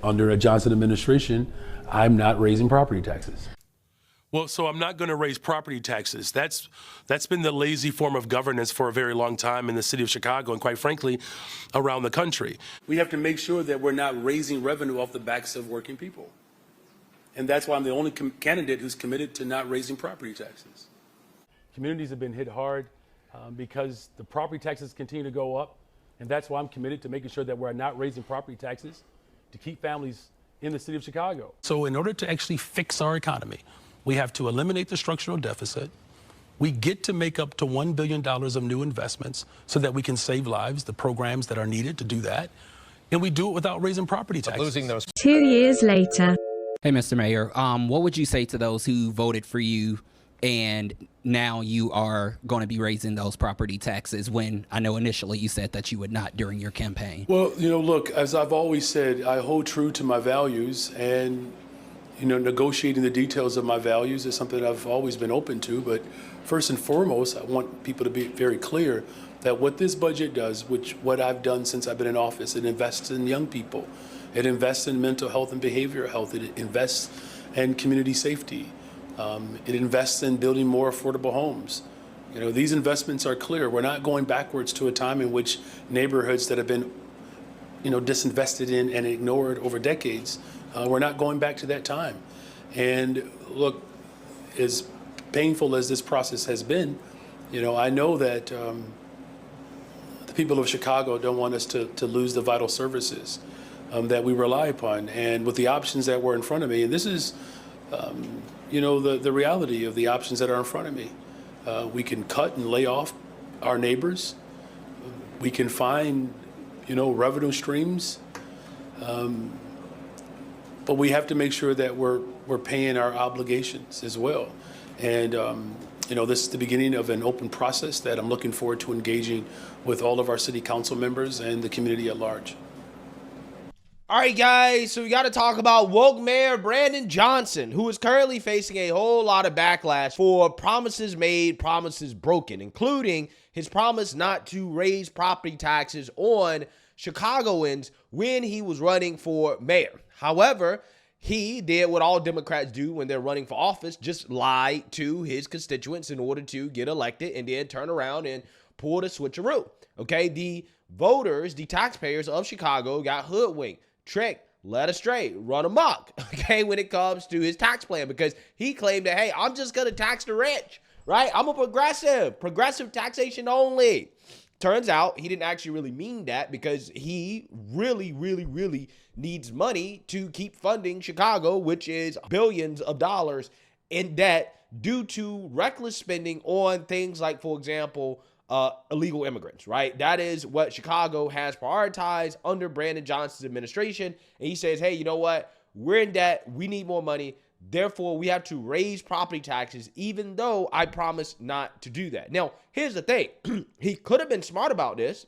Under a Johnson administration, I'm not raising property taxes. Well, so I'm not going to raise property taxes. That's been the lazy form of governance for a very long time in the city of Chicago and, quite frankly, around the country. We have to make sure that we're not raising revenue off the backs of working people. And that's why I'm the only candidate who's committed to not raising property taxes. Communities have been hit hard because the property taxes continue to go up. And that's why I'm committed to making sure that we're not raising property taxes to keep families in the city of Chicago. So in order to actually fix our economy, we have to eliminate the structural deficit. We get to make up to $1 billion of new investments so that we can save lives, the programs that are needed to do that. And we do it without raising property taxes. Losing those. 2 years later. Hey, Mr. Mayor, what would you say to those who voted for you and now you are going to be raising those property taxes when I know initially you said that you would not during your campaign? Well, look, as I've always said, I hold true to my values, and negotiating the details of my values is something I've always been open to. But first and foremost, I want people to be very clear that what this budget does, what I've done since I've been in office, it invests in young people. It invests in mental health and behavioral health. It invests in community safety. It invests in building more affordable homes. These investments are clear. We're not going backwards to a time in which neighborhoods that have been, disinvested in and ignored over decades, we're not going back to that time. And look, as painful as this process has been, I know that the people of Chicago don't want us to lose the vital services that we rely upon. And with the options that were in front of me, and this is, the reality of the options that are in front of me. We can cut and lay off our neighbors. We can find, revenue streams. But we have to make sure that we're paying our obligations as well. And, this is the beginning of an open process that I'm looking forward to engaging with all of our city council members and the community at large. All right, guys, so we got to talk about woke Mayor Brandon Johnson, who is currently facing a whole lot of backlash for promises made, promises broken, including his promise not to raise property taxes on Chicagoans when he was running for mayor. However, he did what all Democrats do when they're running for office, just lie to his constituents in order to get elected and then turn around and pull the switcheroo. Okay, the voters, the taxpayers of Chicago got hoodwinked, tricked, led astray, run amok, okay, when it comes to his tax plan, because he claimed that, hey, I'm just going to tax the rich, right? I'm a progressive taxation only. Turns out he didn't actually really mean that, because he really needs money to keep funding Chicago, which is billions of dollars in debt due to reckless spending on things like, for example, illegal immigrants, right? That is what Chicago has prioritized under Brandon Johnson's administration. And he says, hey, you know what? We're in debt. We need more money. Therefore, we have to raise property taxes, even though I promised not to do that. Now, here's the thing. He could have been smart about this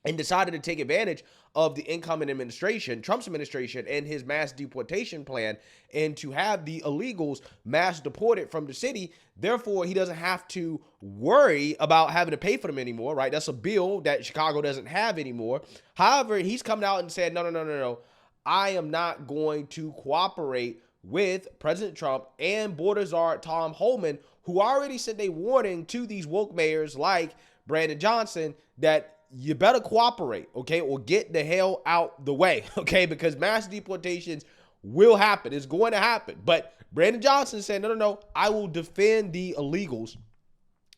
and decided to take advantage of the incoming administration, Trump's administration, and his mass deportation plan, and to have the illegals mass deported from the city. Therefore, he doesn't have to worry about having to pay for them anymore, right? That's a bill that Chicago doesn't have anymore. However, he's come out and said, no. I am not going to cooperate with President Trump and border czar Tom Homan, who already sent a warning to these woke mayors like Brandon Johnson that you better cooperate, okay, or get the hell out the way, okay, because mass deportations will happen. It's going to happen. But Brandon Johnson said, no, I will defend the illegals,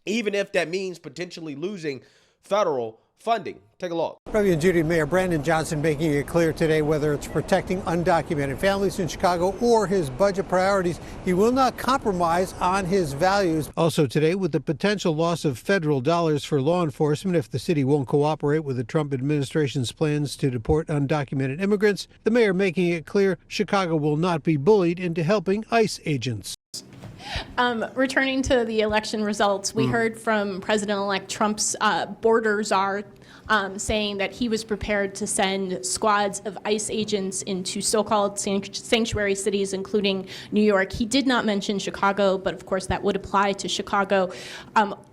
even if that means potentially losing federal funding. Take a look. Ravi and Judy, Mayor Brandon Johnson making it clear today whether it's protecting undocumented families in Chicago or his budget priorities, he will not compromise on his values. Also today, with the potential loss of federal dollars for law enforcement if the city won't cooperate with the Trump administration's plans to deport undocumented immigrants, the mayor making it clear Chicago will not be bullied into helping ICE agents. Returning to the election results, we heard from President-elect Trump's border czar saying that he was prepared to send squads of ICE agents into so-called sanctuary cities, including New York. He did not mention Chicago, but of course that would apply to Chicago.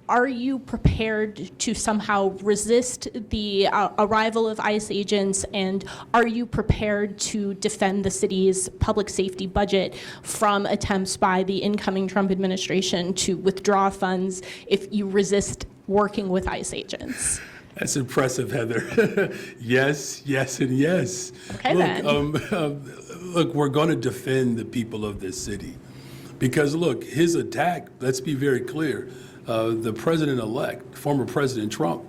are you prepared to somehow resist the arrival of ICE agents, and are you prepared to defend the city's public safety budget from attempts by the incoming Trump administration to withdraw funds if you resist working with ICE agents? That's impressive, Heather. Yes, yes, and yes. Okay, Look, we're going to defend the people of this city. Because, look, his attack, let's be very clear, the president-elect, former President Trump,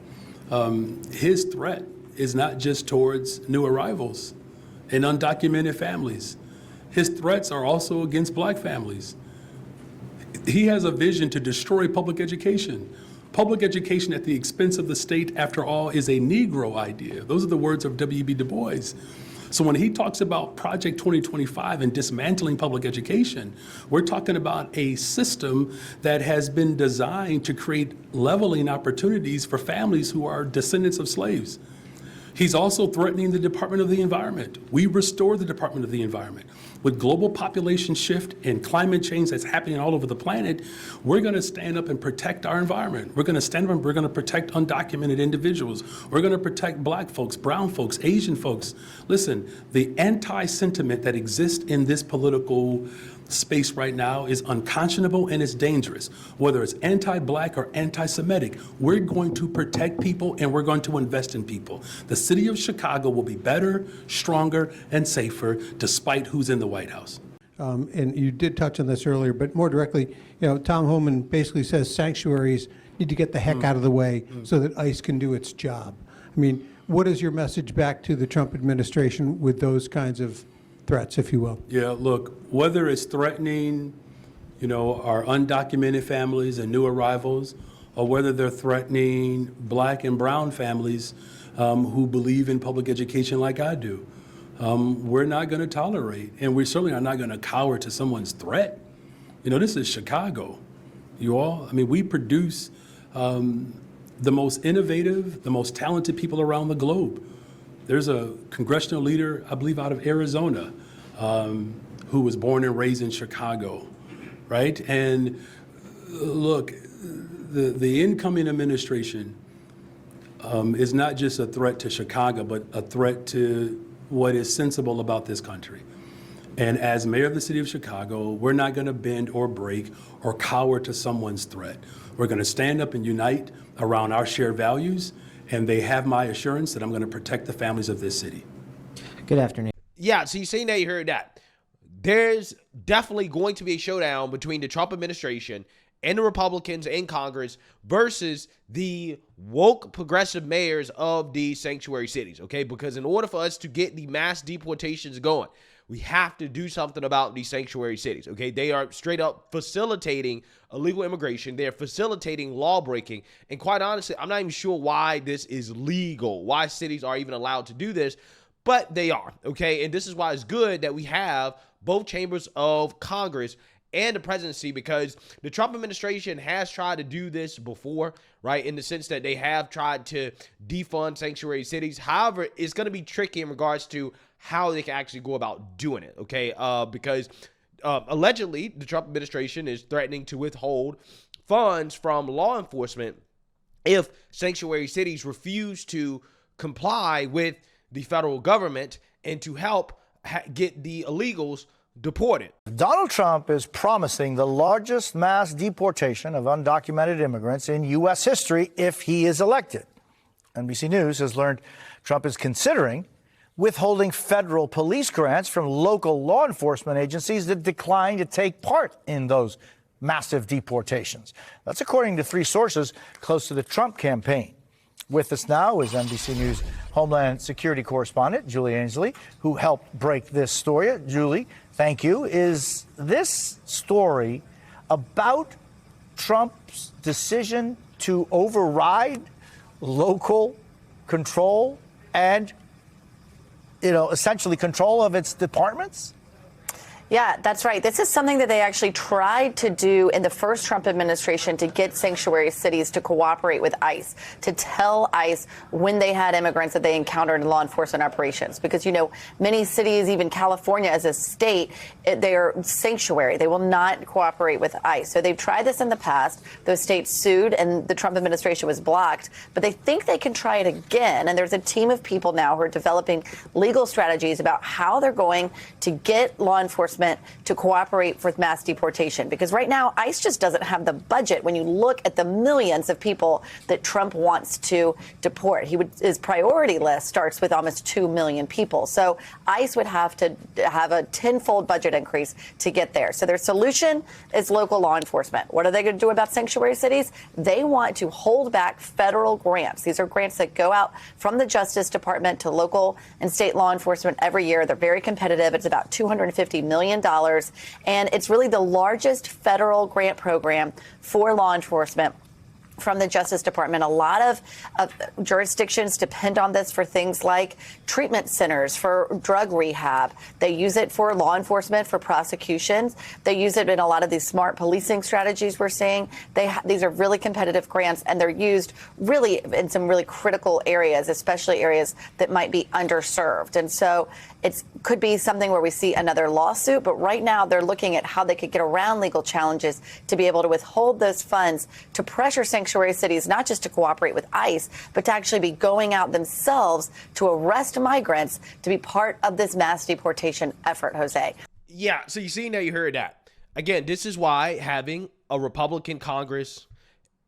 his threat is not just towards new arrivals and undocumented families. His threats are also against black families. He has a vision to destroy public education. Public education at the expense of the state, after all, is a Negro idea. Those are the words of W.E.B. Du Bois. So when he talks about Project 2025 and dismantling public education, we're talking about a system that has been designed to create leveling opportunities for families who are descendants of slaves. He's also threatening the Department of the Environment. We restore the Department of the Environment. With global population shift and climate change that's happening all over the planet, we're going to stand up and protect our environment. We're going to stand up and we're going to protect undocumented individuals. We're going to protect black folks, brown folks, Asian folks. Listen, the anti-sentiment that exists in this political space right now is unconscionable and it's dangerous. Whether it's anti-black or anti-Semitic, we're going to protect people and we're going to invest in people. The city of Chicago will be better, stronger, and safer despite who's in the White House. And you did touch on this earlier, but more directly, Tom Homan basically says sanctuaries need to get the heck out of the way so that ICE can do its job. I mean, what is your message back to the Trump administration with those kinds of threats, if you will? Yeah, look, whether it's threatening, our undocumented families and new arrivals, or whether they're threatening black and brown families who believe in public education like I do, we're not going to tolerate, and we certainly are not going to cower to someone's threat. This is Chicago, you all. I mean, we produce the most innovative, the most talented people around the globe. There's a congressional leader, I believe, out of Arizona, who was born and raised in Chicago, right? And look, the incoming administration is not just a threat to Chicago, but a threat to what is sensible about this country. And as mayor of the city of Chicago, we're not going to bend or break or cower to someone's threat. We're going to stand up and unite around our shared values, and they have my assurance that I'm going to protect the families of this city. Good afternoon. Yeah, so you seen that, you heard that. There's definitely going to be a showdown between the Trump administration and the Republicans in Congress versus the woke progressive mayors of these sanctuary cities, okay? Because in order for us to get the mass deportations going, we have to do something about these sanctuary cities, okay? They are straight up facilitating illegal immigration. They're facilitating law breaking. And quite honestly, I'm not even sure why this is legal, why cities are even allowed to do this, but they are, okay? And this is why it's good that we have both chambers of Congress and the presidency, because the Trump administration has tried to do this before, right? In the sense that they have tried to defund sanctuary cities. However, it's going to be tricky in regards to how they can actually go about doing it, okay? Because allegedly, the Trump administration is threatening to withhold funds from law enforcement if sanctuary cities refuse to comply with the federal government and to help get the illegals deported. Donald Trump is promising the largest mass deportation of undocumented immigrants in U.S. history if he is elected. NBC News has learned Trump is considering withholding federal police grants from local law enforcement agencies that decline to take part in those massive deportations. That's according to three sources close to the Trump campaign. With us now is NBC News Homeland Security correspondent Julie Ainsley, who helped break this story. Julie, thank you. Is this story about Trump's decision to override local control and, essentially control of its departments? Yeah, that's right. This is something that they actually tried to do in the first Trump administration to get sanctuary cities to cooperate with ICE, to tell ICE when they had immigrants that they encountered in law enforcement operations. Because, you know, many cities, even California as a state, they are sanctuary. They will not cooperate with ICE. So they've tried this in the past. Those states sued and the Trump administration was blocked. But they think they can try it again. And there's a team of people now who are developing legal strategies about how they're going to get law enforcement to cooperate with mass deportation. Because right now, ICE just doesn't have the budget when you look at the millions of people that Trump wants to deport. His priority list starts with almost 2 million people. So ICE would have to have a tenfold budget increase to get there. So their solution is local law enforcement. What are they going to do about sanctuary cities? They want to hold back federal grants. These are grants that go out from the Justice Department to local and state law enforcement every year. They're very competitive. It's about $250 million. And it's really the largest federal grant program for law enforcement from the Justice Department. A lot of jurisdictions depend on this for things like treatment centers, for drug rehab. They use it for law enforcement, for prosecutions. They use it in a lot of these smart policing strategies we're seeing. These are really competitive grants, and they're used really in some really critical areas, especially areas that might be underserved. And so it could be something where we see another lawsuit, but right now they're looking at how they could get around legal challenges to be able to withhold those funds to pressure sanctuary cities, not just to cooperate with ICE, but to actually be going out themselves to arrest migrants to be part of this mass deportation effort, Jose. Yeah, so you see, now you heard that. Again, this is why having a Republican Congress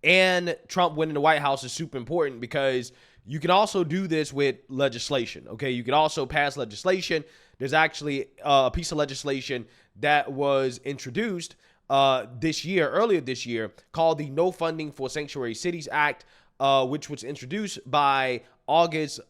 and Trump winning the White House is super important, because you can also do this with legislation, okay? You can also pass legislation. There's actually a piece of legislation that was introduced earlier this year, called the No Funding for Sanctuary Cities Act, which was introduced by August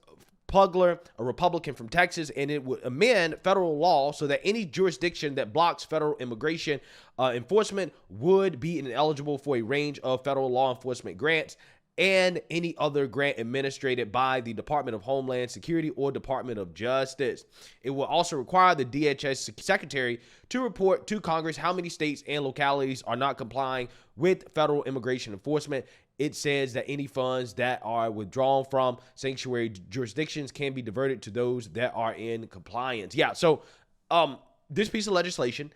Pugler, a Republican from Texas, and it would amend federal law so that any jurisdiction that blocks federal immigration enforcement would be ineligible for a range of federal law enforcement grants and any other grant administered by the Department of Homeland Security or Department of Justice. It will also require the DHS secretary to report to Congress how many states and localities are not complying with federal immigration enforcement. It says that any funds that are withdrawn from sanctuary jurisdictions can be diverted to those that are in compliance. Yeah, so this piece of legislation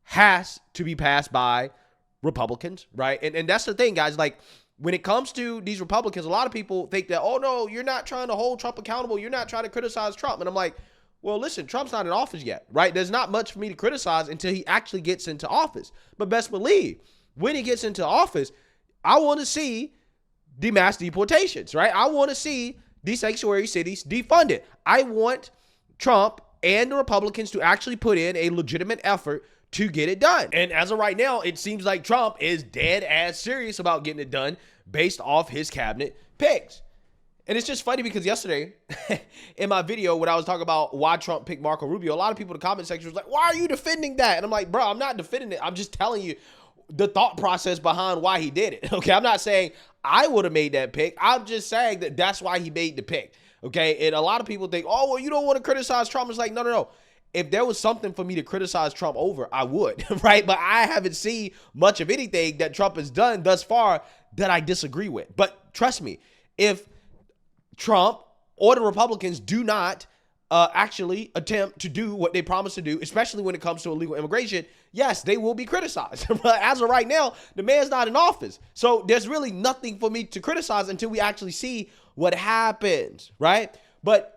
has to be passed by Republicans, right? And that's the thing, guys. Like, when it comes to these Republicans, a lot of people think that, oh, no, you're not trying to hold Trump accountable. You're not trying to criticize Trump. And I'm like, well, listen, Trump's not in office yet, right? There's not much for me to criticize until he actually gets into office. But best believe, when he gets into office, I want to see the mass deportations, right? I want to see these sanctuary cities defunded. I want Trump and the Republicans to actually put in a legitimate effort to get it done. And as of right now, it seems like Trump is dead ass serious about getting it done based off his cabinet picks. And it's just funny because yesterday in my video, when I was talking about why Trump picked Marco Rubio, a lot of people in the comment section was like, why are you defending that? And I'm like, bro, I'm not defending it. I'm just telling you the thought process behind why he did it. Okay, I'm not saying I would have made that pick. I'm just saying that that's why he made the pick. Okay, and a lot of people think, oh, well, you don't want to criticize Trump. It's like, no. If there was something for me to criticize Trump over, I would, right? But I haven't seen much of anything that Trump has done thus far that I disagree with. But trust me, if Trump or the Republicans do not actually attempt to do what they promised to do, especially when it comes to illegal immigration, yes, they will be criticized. But as of right now, the man's not in office. So there's really nothing for me to criticize until we actually see what happens, right? But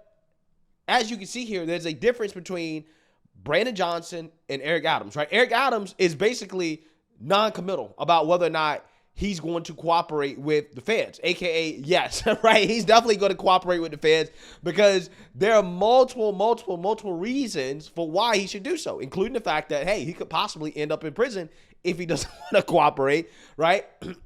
as you can see here, there's a difference between Brandon Johnson and Eric Adams, right? Eric Adams is basically non-committal about whether or not he's going to cooperate with the feds, aka yes, right? He's definitely going to cooperate with the feds because there are multiple reasons for why he should do so, including the fact that, hey, he could possibly end up in prison if he doesn't want to cooperate, right?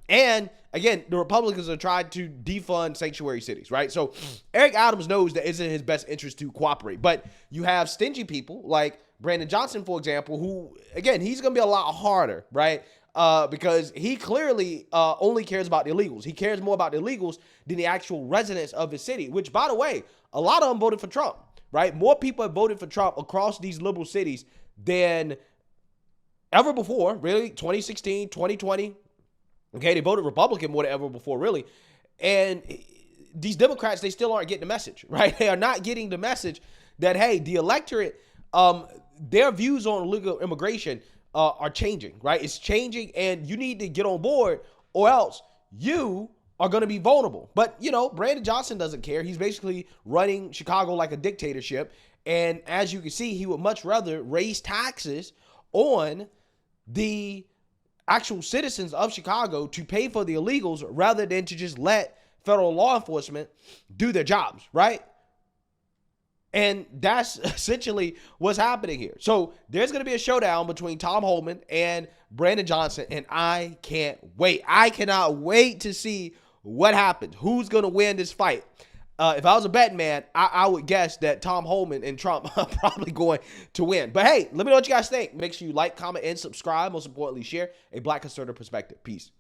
And again, the Republicans are trying to defund sanctuary cities, right? So Eric Adams knows that it's in his best interest to cooperate. But you have stingy people like Brandon Johnson, for example, who, again, he's going to be a lot harder, right? Because he clearly only cares about the illegals. He cares more about the illegals than the actual residents of his city, which, by the way, a lot of them voted for Trump, right? More people have voted for Trump across these liberal cities than ever before, really. 2016, 2020. Okay, they voted Republican more than ever before, really. And these Democrats, they still aren't getting the message, right? They are not getting the message that, hey, the electorate, their views on illegal immigration are changing, right? It's changing, and you need to get on board, or else you are going to be vulnerable. But, you know, Brandon Johnson doesn't care. He's basically running Chicago like a dictatorship. And as you can see, he would much rather raise taxes on the actual citizens of Chicago to pay for the illegals rather than to just let federal law enforcement do their jobs, right? And that's essentially what's happening here. So there's going to be a showdown between Tom Homan and Brandon Johnson, and I can't wait. I cannot wait to see what happens. Who's going to win this fight? If I was a betting man, I would guess that Tom Homan and Trump are probably going to win. But hey, let me know what you guys think. Make sure you like, comment, and subscribe. Most importantly, share a Black conservative perspective. Peace.